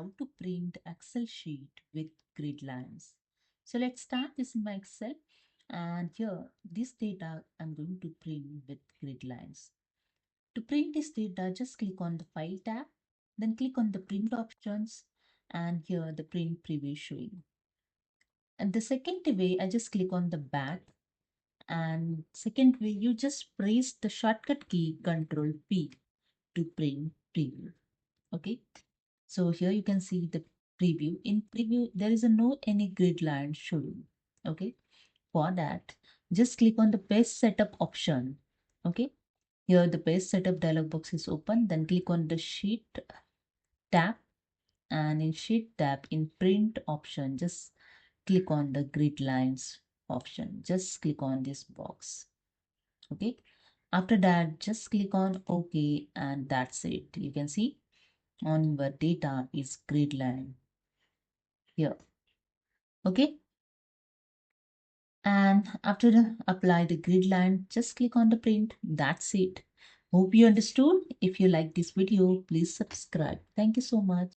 how to print Excel sheet with grid lines. So let's start this in my Excel, and here this data I'm going to print with grid lines. To print this data, just click on the File tab, then click on the Print options, and here the print preview showing. And the second way, I just click on the back, and second way, you just press the shortcut key Control P to print preview. Okay. So here you can see the preview. In preview, there is no any grid line showing. Okay. For that, just click on the page setup option. Okay. Here the page setup dialog box is open. Then click on the sheet tab, and in sheet tab in print option, just click on the grid lines option. Just click on this box. Okay. After that, just click on OK, and that's it. You can see on your data is grid line here. Okay. And after apply the grid line, just click on the print. That's it. Hope you understood. If you like this video, please subscribe. Thank you so much.